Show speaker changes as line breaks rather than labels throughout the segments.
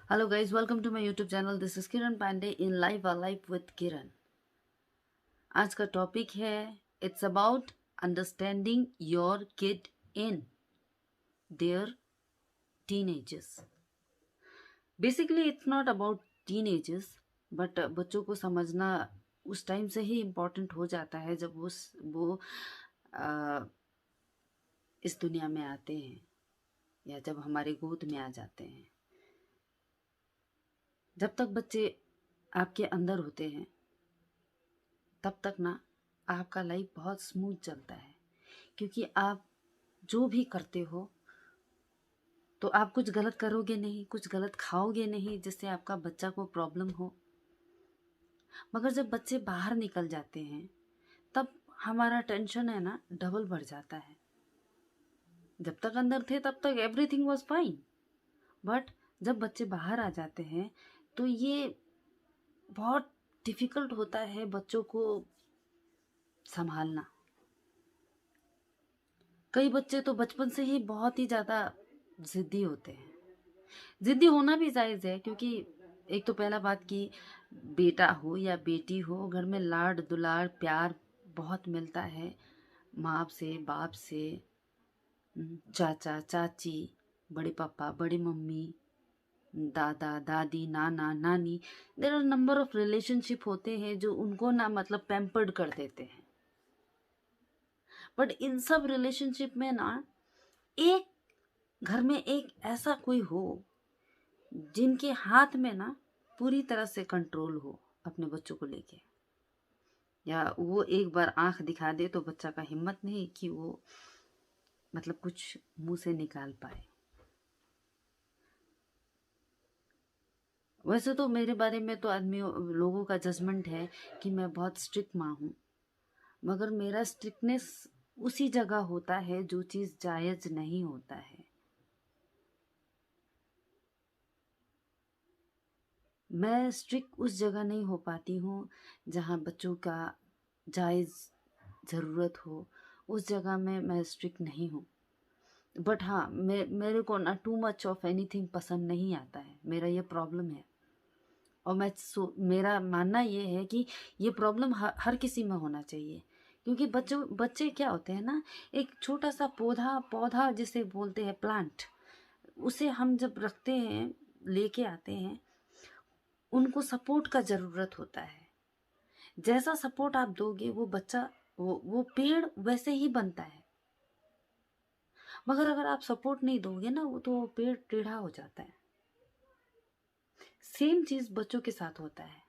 Hello guys, welcome to my YouTube channel. This is Kiran Pandey in Live Alive with Kiran. आज का topic है It's about understanding your kid in their teenagers. Basically it's not about teenagers, but बच्चों को समझना उस time से ही important हो जाता है जब वो इस दुनिया में आते हैं या जब हमारे गोद में आ जाते हैं। जब तक बच्चे आपके अंदर होते हैं तब तक ना आपका लाइफ बहुत स्मूथ चलता है, क्योंकि आप जो भी करते हो तो आप कुछ गलत करोगे नहीं, कुछ गलत खाओगे नहीं जिससे आपका बच्चा को प्रॉब्लम हो। मगर जब बच्चे बाहर निकल जाते हैं तब हमारा टेंशन है ना डबल बढ़ जाता है। जब तक अंदर थे तब तक एवरीथिंग वाज फाइन, बट जब बच्चे बाहर आ जाते हैं तो ये बहुत डिफिकल्ट होता है बच्चों को संभालना। कई बच्चे तो बचपन से ही बहुत ही ज़्यादा ज़िद्दी होते हैं। ज़िद्दी होना भी जायज़ है, क्योंकि एक तो पहला बात कि बेटा हो या बेटी हो, घर में लाड दुलार प्यार बहुत मिलता है माँ से, बाप से, चाचा चाची, बड़े पापा बड़ी मम्मी, दादा दादी, नाना नानी। There are number of relationship होते हैं जो उनको ना मतलब पैम्पर्ड कर देते हैं। बट इन सब रिलेशनशिप में ना एक घर में एक ऐसा कोई हो जिनके हाथ में ना पूरी तरह से कंट्रोल हो अपने बच्चों को लेके, या वो एक बार आंख दिखा दे तो बच्चा का हिम्मत नहीं कि वो मतलब कुछ मुंह से निकाल पाए। वैसे तो मेरे बारे में तो आदमी लोगों का जजमेंट है कि मैं बहुत स्ट्रिक्ट माँ हूँ, मगर मेरा स्ट्रिक्टनेस उसी जगह होता है जो चीज़ जायज़ नहीं होता है। मैं स्ट्रिक्ट उस जगह नहीं हो पाती हूँ जहाँ बच्चों का जायज़ ज़रूरत हो, उस जगह में मैं स्ट्रिक्ट नहीं हूँ। बट हाँ, मेरे को ना टू मच ऑफ एनीथिंग पसंद नहीं आता है, मेरा ये प्रॉब्लम है। और मेरा मानना ये है कि ये प्रॉब्लम हर किसी में होना चाहिए, क्योंकि बच्चे क्या होते हैं ना, एक छोटा सा पौधा जिसे बोलते हैं प्लांट, उसे हम जब रखते हैं, लेके आते हैं, उनको सपोर्ट का ज़रूरत होता है। जैसा सपोर्ट आप दोगे वो बच्चा वो पेड़ वैसे ही बनता है। मगर अगर आप सपोर्ट नहीं दोगे ना वो तो पेड़ टेढ़ा हो जाता है। सेम चीज़ बच्चों के साथ होता है।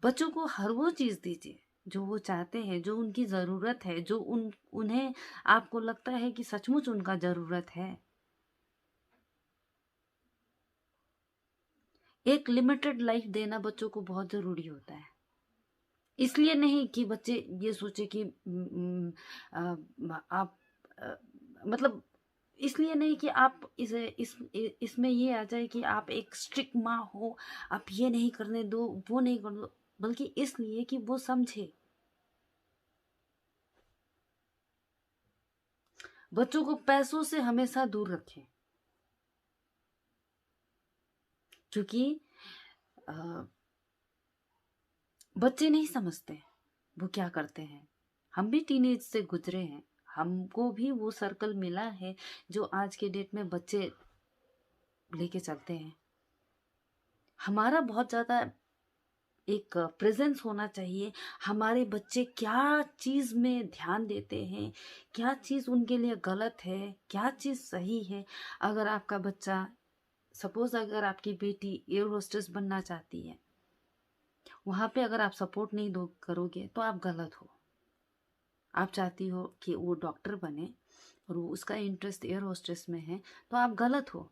बच्चों को हर वो चीज़ दीजिए जो वो चाहते हैं, जो उनकी ज़रूरत है, जो उन्हें आपको लगता है कि सचमुच उनका ज़रूरत है। एक लिमिटेड लाइफ देना बच्चों को बहुत ज़रूरी होता है। इसलिए नहीं कि बच्चे ये सोचे कि आप मतलब इसलिए नहीं कि आप इसमें ये आ जाए कि आप एक स्ट्रिक्ट माँ हो, आप ये नहीं करने दो, वो नहीं करने दो, बल्कि इसलिए कि वो समझे। बच्चों को पैसों से हमेशा दूर रखें, क्योंकि बच्चे नहीं समझते वो क्या करते हैं। हम भी टीनेज से गुजरे हैं, हमको भी वो सर्कल मिला है जो आज के डेट में बच्चे लेके चलते हैं। हमारा बहुत ज़्यादा एक प्रेजेंस होना चाहिए। हमारे बच्चे क्या चीज़ में ध्यान देते हैं, क्या चीज़ उनके लिए गलत है, क्या चीज़ सही है। अगर आपका बच्चा सपोज अगर आपकी बेटी एयर होस्टेस बनना चाहती है, वहाँ पे अगर आप सपोर्ट नहीं दो करोगे तो आप गलत हो। आप चाहती हो कि वो डॉक्टर बने और वो उसका इंटरेस्ट एयर होस्टेस में है, तो आप गलत हो।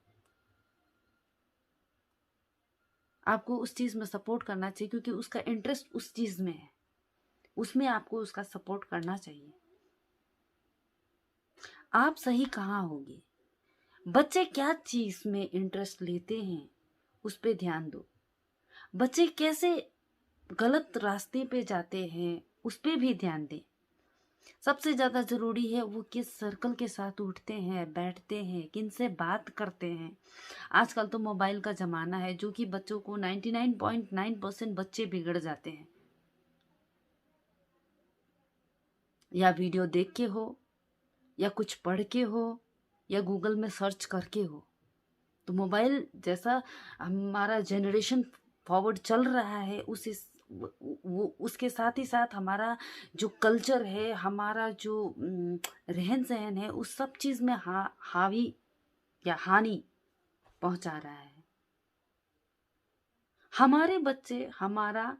आपको उस चीज़ में सपोर्ट करना चाहिए, क्योंकि उसका इंटरेस्ट उस चीज़ में है, उसमें आपको उसका सपोर्ट करना चाहिए। आप सही कहाँ होगी, बच्चे क्या चीज़ में इंटरेस्ट लेते हैं उस पे ध्यान दो। बच्चे कैसे गलत रास्ते पे जाते हैं उस पे भी ध्यान दें। सबसे ज्यादा जरूरी है वो किस सर्कल के साथ उठते हैं, बैठते हैं, किन से बात करते हैं। आजकल तो मोबाइल का जमाना है, जो कि बच्चों को 99.9% बच्चे बिगड़ जाते हैं। या वीडियो देख के हो, या कुछ पढ़ के हो, या गूगल में सर्च करके हो। तो मोबाइल जैसा हमारा जनरेशन फॉरवर्ड चल रहा है, वो उसके साथ ही साथ हमारा जो कल्चर है, हमारा जो रहन सहन है, उस सब चीज में हावी या हानि पहुंचा रहा है। हमारे बच्चे हमारा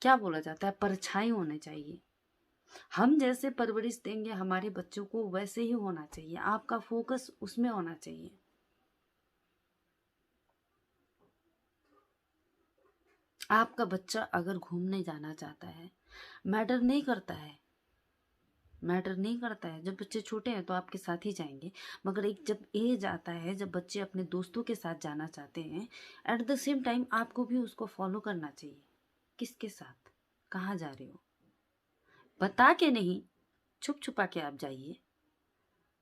क्या बोला जाता है, परछाई होने चाहिए। हम जैसे परवरिश देंगे हमारे बच्चों को, वैसे ही होना चाहिए। आपका फोकस उसमें होना चाहिए। आपका बच्चा अगर घूमने जाना चाहता है, मैटर नहीं करता है, मैटर नहीं करता है। जब बच्चे छोटे हैं तो आपके साथ ही जाएंगे, मगर एक जब एज आता है, जब बच्चे अपने दोस्तों के साथ जाना चाहते हैं, एट द सेम टाइम आपको भी उसको फॉलो करना चाहिए। किसके साथ, कहाँ जा रहे हो, बता के नहीं, छुप छुपा के आप जाइए।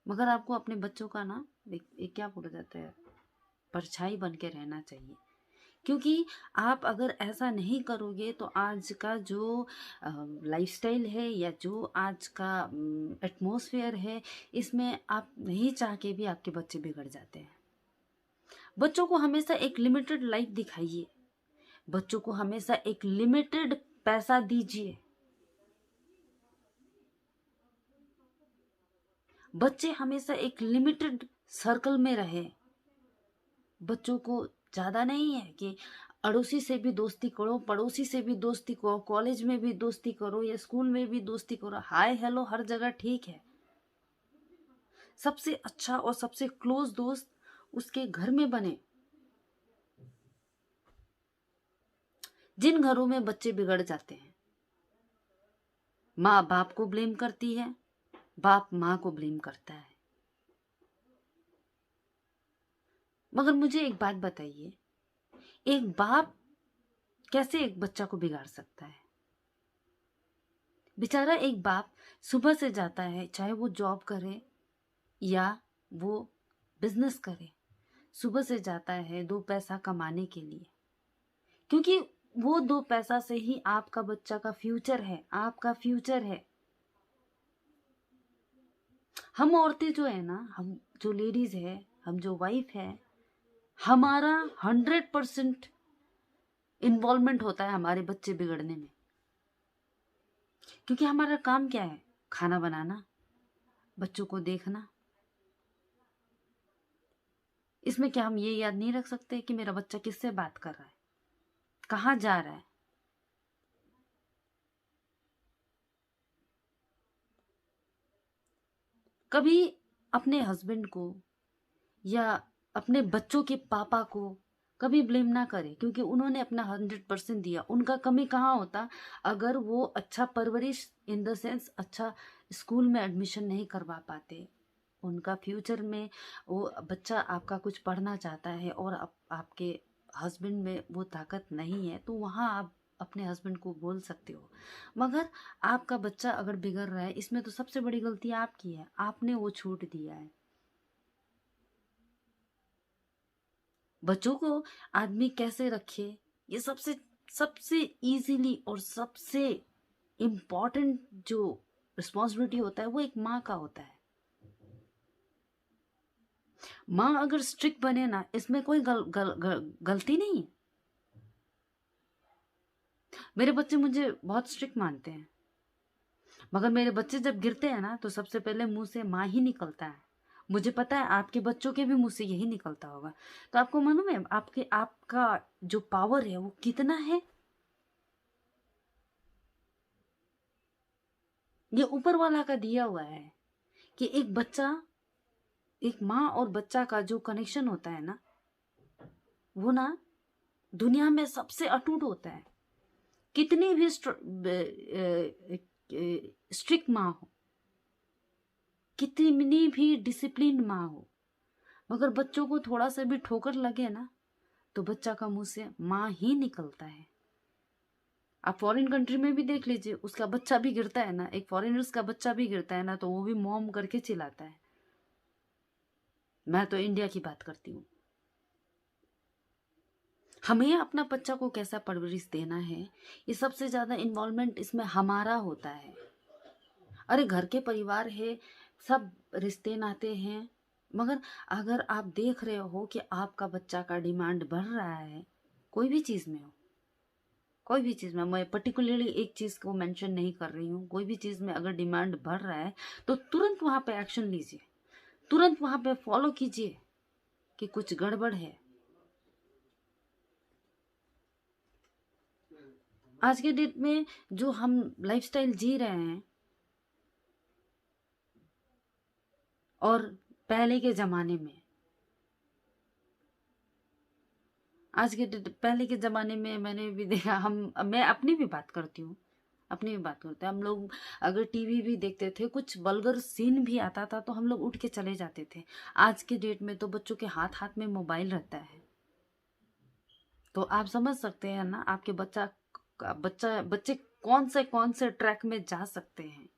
मगर आपको अपने बच्चों का ना एक क्या बोला जाता है, परछाई बन के रहना चाहिए। क्योंकि आप अगर ऐसा नहीं करोगे तो आज का जो लाइफस्टाइल है, या जो आज का एटमॉस्फेयर है, इसमें आप नहीं चाह के भी आपके बच्चे बिगड़ जाते हैं। बच्चों को हमेशा एक लिमिटेड लाइफ दिखाइए, बच्चों को हमेशा एक लिमिटेड पैसा दीजिए। बच्चे हमेशा एक लिमिटेड सर्कल में रहे। बच्चों को ज्यादा नहीं है कि अड़ोसी से भी दोस्ती करो, पड़ोसी से भी दोस्ती करो, कॉलेज में भी दोस्ती करो, या स्कूल में भी दोस्ती करो। हाय हेलो हर जगह ठीक है। सबसे अच्छा और सबसे क्लोज दोस्त उसके घर में बने। जिन घरों में बच्चे बिगड़ जाते हैं, माँ बाप को ब्लेम करती है, बाप माँ को ब्लेम करता है। मगर मुझे एक बात बताइए, एक बाप कैसे एक बच्चा को बिगाड़ सकता है? बेचारा एक बाप सुबह से जाता है, चाहे वो जॉब करे या वो बिजनेस करे, सुबह से जाता है 2 पैसा कमाने के लिए, क्योंकि वो 2 पैसा से ही आपका बच्चा का फ्यूचर है, आपका फ्यूचर है। हम औरतें जो है ना, हम जो लेडीज है, हम जो वाइफ है, हमारा 100% इन्वॉल्वमेंट होता है हमारे बच्चे बिगड़ने में। क्योंकि हमारा काम क्या है, खाना बनाना, बच्चों को देखना। इसमें क्या हम ये याद नहीं रख सकते कि मेरा बच्चा किससे बात कर रहा है, कहाँ जा रहा है? कभी अपने हस्बैंड को या अपने बच्चों के पापा को कभी ब्लेम ना करें, क्योंकि उन्होंने अपना 100% दिया। उनका कमी कहाँ होता, अगर वो अच्छा परवरिश इन द सेंस अच्छा स्कूल में एडमिशन नहीं करवा पाते, उनका फ्यूचर में वो बच्चा आपका कुछ पढ़ना चाहता है और आपके हस्बैंड में वो ताकत नहीं है, तो वहाँ आप अपने हस्बैंड को बोल सकते हो। मगर आपका बच्चा अगर बिगड़ रहा है, इसमें तो सबसे बड़ी गलती आपकी है, आपने वो छूट दिया है। बच्चों को आदमी कैसे रखे, ये सबसे सबसे इजीली और सबसे इम्पोर्टेंट जो रिस्पॉन्सिबिलिटी होता है वो एक माँ का होता है। माँ अगर स्ट्रिक्ट बने ना, इसमें कोई गलती नहीं है। मेरे बच्चे मुझे बहुत स्ट्रिक्ट मानते हैं, मगर मेरे बच्चे जब गिरते हैं ना, तो सबसे पहले मुंह से माँ ही निकलता है। मुझे पता है आपके बच्चों के भी मुंह से यही निकलता होगा। तो आपको मालूम है आपका जो पावर है वो कितना है? ये ऊपर वाला का दिया हुआ है कि एक बच्चा, एक माँ और बच्चा का जो कनेक्शन होता है ना, वो ना दुनिया में सबसे अटूट होता है। कितनी भी स्ट्रिक्ट माँ हो, कितनी भी डिसिप्लिन माँ हो, मगर बच्चों को थोड़ा सा भी ठोकर लगे ना, तो बच्चा का मुंह से माँ ही निकलता है। आप फॉरेन कंट्री में भी देख लीजिए, उसका बच्चा भी गिरता है ना, एक फॉरेनर्स का बच्चा भी गिरता है ना, तो वो भी मॉम करके चिल्लाता है। मैं तो इंडिया की बात करती हूँ। हमें अपना बच्चा को कैसा परवरिश देना है, ये सबसे ज्यादा इन्वॉल्वमेंट इसमें हमारा होता है। अरे घर के परिवार है, सब रिश्ते नाते हैं, मगर अगर आप देख रहे हो कि आपका बच्चा का डिमांड बढ़ रहा है, कोई भी चीज में हो, कोई भी चीज में, मैं पर्टिकुलरली एक चीज को मेंशन नहीं कर रही हूँ, कोई भी चीज में अगर डिमांड बढ़ रहा है तो तुरंत वहां पे एक्शन लीजिए, तुरंत वहां पे फॉलो कीजिए कि कुछ गड़बड़ है। आज के डेट में जो हम लाइफस्टाइल जी रहे हैं और पहले के जमाने में, पहले के जमाने में मैंने भी देखा, मैं अपनी भी बात करती हूँ, अपनी भी बात करते हैं, हम लोग अगर टीवी भी देखते थे, कुछ वल्गर सीन भी आता था तो हम लोग उठ के चले जाते थे। आज के डेट में तो बच्चों के हाथ हाथ में मोबाइल रहता है, तो आप समझ सकते हैं ना, आपके बच्चे कौन से ट्रैक में जा सकते हैं।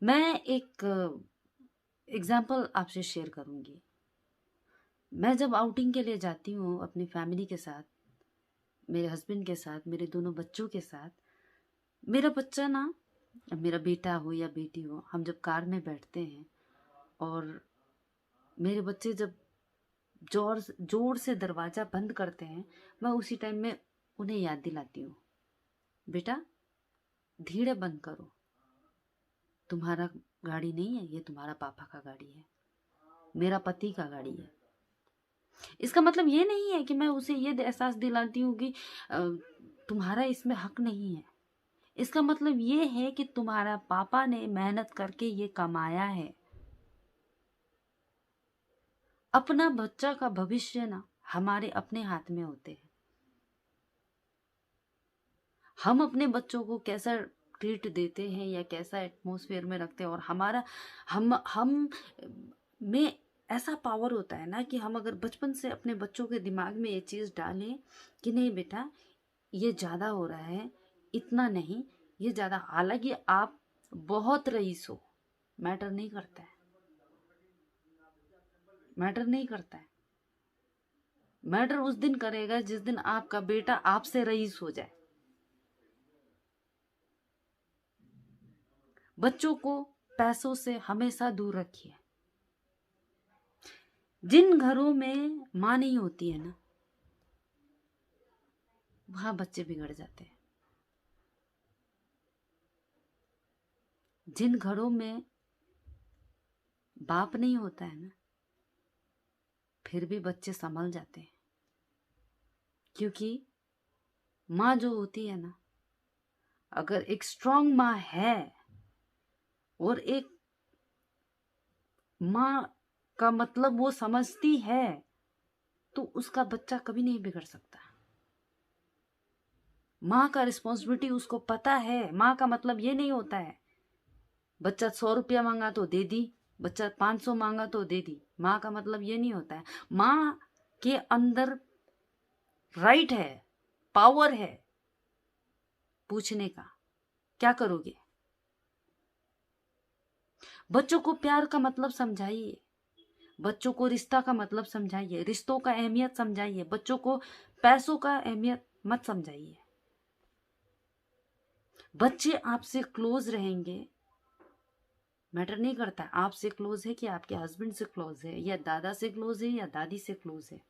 मैं एक एग्जाम्पल आपसे शेयर करूंगी। मैं जब आउटिंग के लिए जाती हूँ अपनी फैमिली के साथ, मेरे हस्बैंड के साथ, मेरे दोनों बच्चों के साथ, मेरा बच्चा ना, मेरा बेटा हो या बेटी हो, हम जब कार में बैठते हैं और मेरे बच्चे जब जोर जोर से दरवाजा बंद करते हैं, मैं उसी टाइम में उन्हें याद दिलाती हूँ, बेटा धीरे बंद करो, तुम्हारा गाड़ी नहीं है, ये तुम्हारा पापा का गाड़ी है, मेरा पति का गाड़ी है। इसका मतलब ये नहीं है कि मैं उसे ये एहसास दिलाती हूँ कि तुम्हारा इसमें हक नहीं है। इसका मतलब ये है कि तुम्हारा पापा ने मेहनत करके ये कमाया है। अपना बच्चा का भविष्य ना हमारे अपने हाथ में होते हैं। हम अपने बच्चों को कैसा ट्रीट देते हैं या कैसा एटमॉस्फेयर में रखते हैं, और हमारा हम में ऐसा पावर होता है ना कि हम अगर बचपन से अपने बच्चों के दिमाग में ये चीज़ डालें कि नहीं बेटा ये ज़्यादा हो रहा है, इतना नहीं, ये ज़्यादा, हालांकि आप बहुत रईस हो, मैटर नहीं करता है, मैटर नहीं करता है। मैटर उस दिन करेगा जिस दिन आपका बेटा आपसे रईस हो जाए। बच्चों को पैसों से हमेशा दूर रखिए। जिन घरों में माँ नहीं होती है ना, वहां बच्चे बिगड़ जाते हैं। जिन घरों में बाप नहीं होता है ना, फिर भी बच्चे संभल जाते हैं, क्योंकि माँ जो होती है ना, अगर एक स्ट्रांग माँ है और एक माँ का मतलब वो समझती है, तो उसका बच्चा कभी नहीं बिगड़ सकता। माँ का रिस्पॉन्सिबिलिटी उसको पता है। माँ का मतलब ये नहीं होता है बच्चा 100 रुपया मांगा तो दे दी, बच्चा 500 मांगा तो दे दी। माँ का मतलब ये नहीं होता है। माँ के अंदर राइट है, पावर है पूछने का, क्या करोगे। बच्चों को प्यार का मतलब समझाइए, बच्चों को रिश्ता का मतलब समझाइए, रिश्तों का अहमियत समझाइए, बच्चों को पैसों का अहमियत मत समझाइए। बच्चे आपसे क्लोज रहेंगे, मैटर नहीं करता आपसे क्लोज है कि आपके हस्बैंड से क्लोज है या दादा से क्लोज है या दादी से क्लोज है,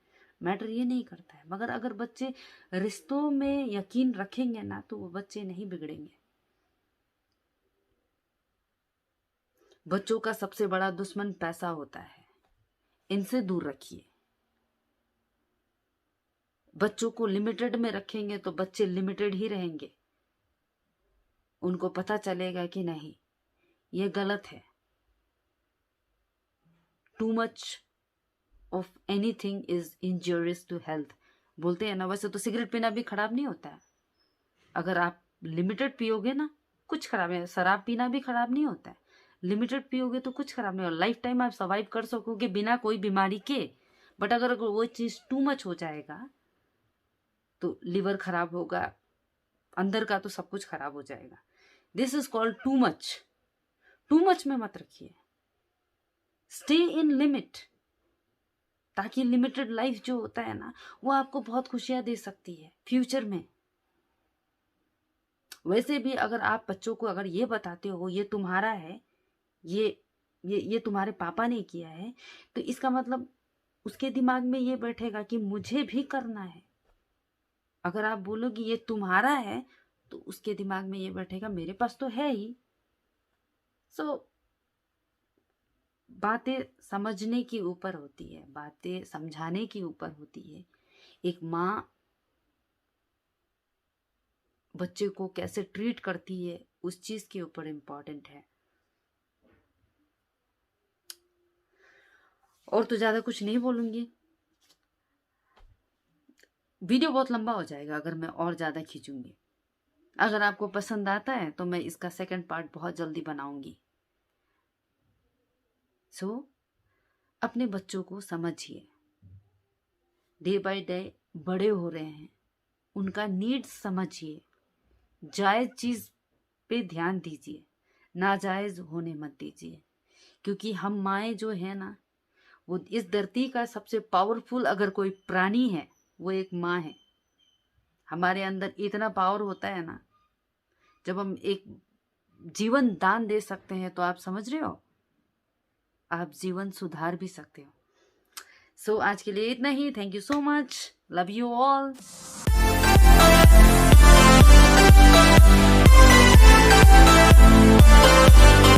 मैटर ये नहीं करता है। मगर अगर बच्चे रिश्तों में यकीन रखेंगे ना, तो वो बच्चे नहीं बिगड़ेंगे। बच्चों का सबसे बड़ा दुश्मन पैसा होता है, इनसे दूर रखिए। बच्चों को लिमिटेड में रखेंगे तो बच्चे लिमिटेड ही रहेंगे। उनको पता चलेगा कि नहीं, ये गलत है। Too much of anything is injurious to health, बोलते हैं ना। वैसे तो सिगरेट पीना भी खराब नहीं होता है, अगर आप लिमिटेड पियोगे ना, कुछ खराब है। शराब पीना भी खराब नहीं होता है, लिमिटेड पियोगे तो कुछ खराब नहीं होगा। लाइफ टाइम आप सर्वाइव कर सकोगे बिना कोई बीमारी के। बट अगर वो चीज टू मच हो जाएगा तो लिवर खराब होगा, अंदर का तो सब कुछ खराब हो जाएगा। This is called too much. Too much में मत रखिए, स्टे इन लिमिट, ताकि लिमिटेड लाइफ जो होता है ना वो आपको बहुत खुशियां दे सकती है फ्यूचर में। वैसे भी अगर आप बच्चों को अगर ये बताते हो ये तुम्हारा है, ये तुम्हारे पापा ने किया है, तो इसका मतलब उसके दिमाग में ये बैठेगा कि मुझे भी करना है। अगर आप बोलोगे ये तुम्हारा है तो उसके दिमाग में ये बैठेगा मेरे पास तो है ही। बातें समझने के ऊपर होती है, बातें समझाने के ऊपर होती है। एक माँ बच्चे को कैसे ट्रीट करती है उस चीज के ऊपर इम्पोर्टेंट है। और तो ज्यादा कुछ नहीं बोलूंगी, वीडियो बहुत लंबा हो जाएगा अगर मैं और ज्यादा खींचूंगी। अगर आपको पसंद आता है तो मैं इसका सेकंड पार्ट बहुत जल्दी बनाऊंगी। अपने बच्चों को समझिए, डे बाय डे बड़े हो रहे हैं, उनका नीड्स समझिए, जायज चीज पे ध्यान दीजिए, नाजायज होने मत दीजिए। क्योंकि हम माएँ जो है ना, वो इस धरती का सबसे पावरफुल अगर कोई प्राणी है वो एक माँ है। हमारे अंदर इतना पावर होता है ना, जब हम एक जीवन दान दे सकते हैं तो आप समझ रहे हो, आप जीवन सुधार भी सकते हो। आज के लिए इतना ही। Thank you so much, love you all.